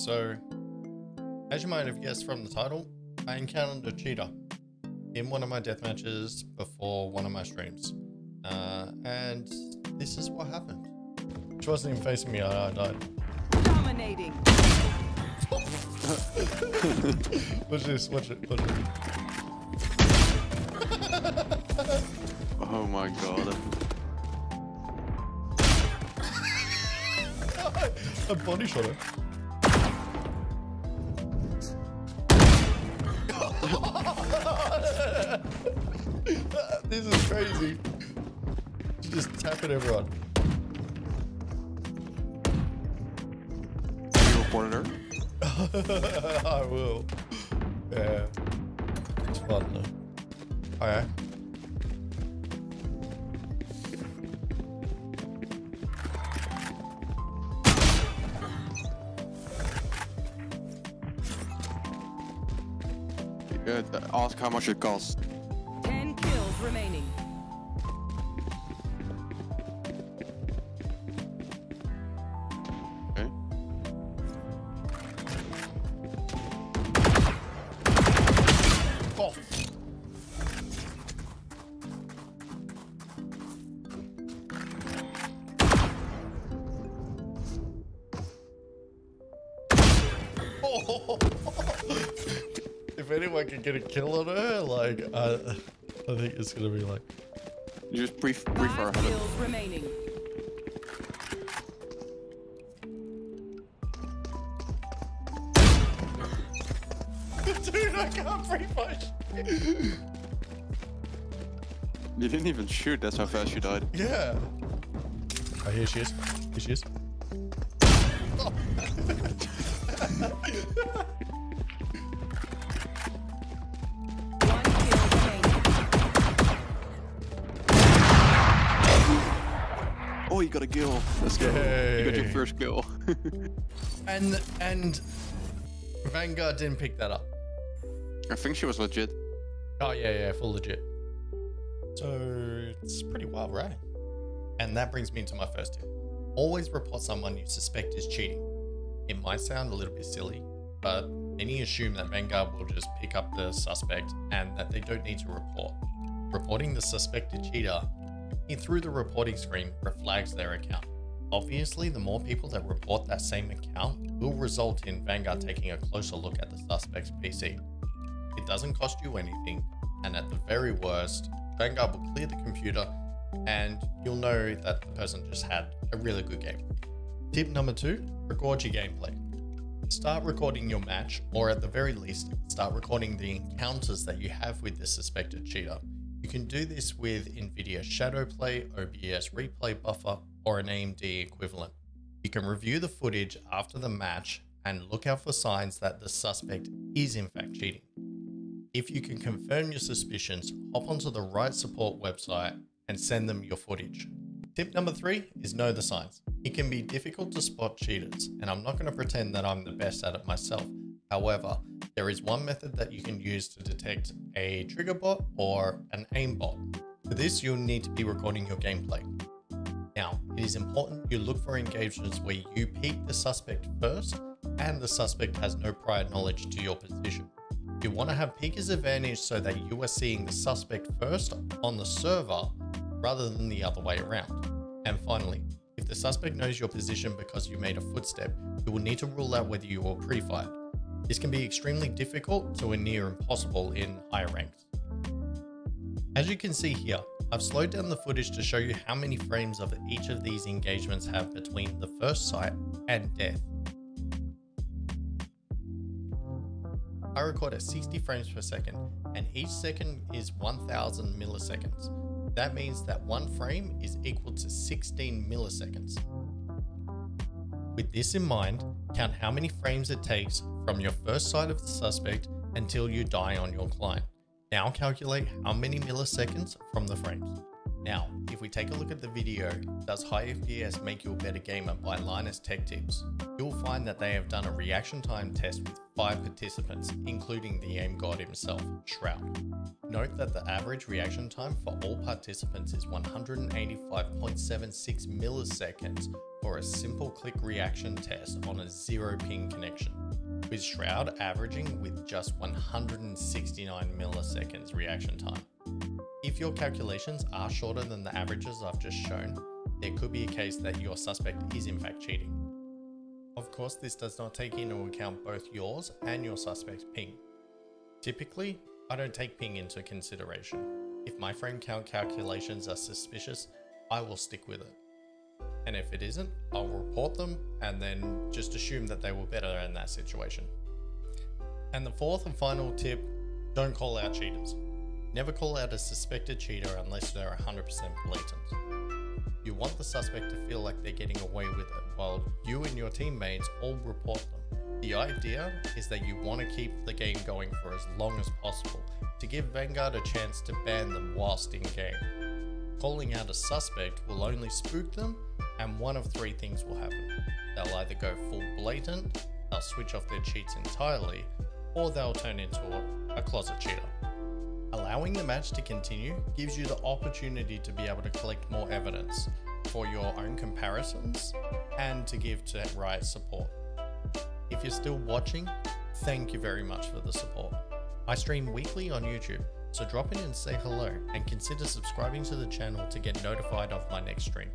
So, as you might have guessed from the title, I encountered a cheater in one of my death matches before one of my streams. And this is what happened. She wasn't even facing me, I died. Dominating. Watch this, watch it, watch it. Oh my god. I body shot her. This is crazy. She's just tapping everyone. You reported her? I will. Yeah. It's fun though. Okay. Ask how much it costs. 10 kills remaining. Okay. Oh. Oh. If anyone can get a kill on her, like, I think it's gonna be like... You just brief her. 5 kills remaining. Dude, I can't pre-push. You didn't even shoot, that's how fast you died. Yeah. Oh, here she is. Here she is. Oh. Oh, you got a kill. Let's go. Yay. You got your first kill. and Vanguard didn't pick that up. I think she was legit. Oh yeah, full legit. So it's pretty wild, right? And that brings me into my first tip. Always report someone you suspect is cheating. It might sound a little bit silly, but many assume that Vanguard will just pick up the suspect and that they don't need to report. Reporting the suspected cheater through the reporting screen reflags their account. Obviously, the more people that report that same account will result in Vanguard taking a closer look at the suspect's PC. It doesn't cost you anything, and at the very worst, Vanguard will clear the computer and you'll know that the person just had a really good game. Tip number 2, record your gameplay. Start recording your match, or at the very least, start recording the encounters that you have with the suspected cheater. You can do this with NVIDIA Shadowplay, OBS Replay Buffer, or an AMD equivalent. You can review the footage after the match and look out for signs that the suspect is in fact cheating. If you can confirm your suspicions, hop onto the right support website and send them your footage. Tip number 3 is know the signs. It can be difficult to spot cheaters, and I'm not going to pretend that I'm the best at it myself. However, there is one method that you can use to detect a trigger bot or an aim bot. For this, you'll need to be recording your gameplay. Now, it is important you look for engagements where you peek the suspect first and the suspect has no prior knowledge to your position. You want to have peeker's advantage so that you are seeing the suspect first on the server rather than the other way around. And finally, if the suspect knows your position because you made a footstep, you will need to rule out whether you were pre-fired. This can be extremely difficult to a near impossible in higher ranks. As you can see here, I've slowed down the footage to show you how many frames of each of these engagements have between the first sight and death. I record at 60 frames per second, and each second is 1000 milliseconds. That means that one frame is equal to 16 milliseconds. With this in mind, count how many frames it takes from your first sight of the suspect until you die on your client. Now calculate how many milliseconds from the frames. Now, if we take a look at the video, Does High FPS Make You a Better Gamer by Linus Tech Tips, you'll find that they have done a reaction time test with 5 participants, including the aim god himself, Shroud. Note that the average reaction time for all participants is 185.76 milliseconds for a simple click reaction test on a 0 ping connection, with Shroud averaging with just 169 milliseconds reaction time. If your calculations are shorter than the averages I've just shown, there could be a case that your suspect is in fact cheating. Of course, this does not take into account both yours and your suspect's ping. Typically, I don't take ping into consideration. If my frame count calculations are suspicious, I will stick with it. And if it isn't, I'll report them and then just assume that they were better in that situation. And the fourth and final tip, don't call out cheaters. Never call out a suspected cheater unless they're 100% blatant. You want the suspect to feel like they're getting away with it, while you and your teammates all report them. The idea is that you want to keep the game going for as long as possible to give Vanguard a chance to ban them whilst in game. Calling out a suspect will only spook them, and one of 3 things will happen. They'll either go full blatant, they'll switch off their cheats entirely, or they'll turn into a closet cheater. Allowing the match to continue gives you the opportunity to be able to collect more evidence for your own comparisons and to give to Riot support. If you're still watching, thank you very much for the support. I stream weekly on YouTube, so drop in and say hello and consider subscribing to the channel to get notified of my next stream.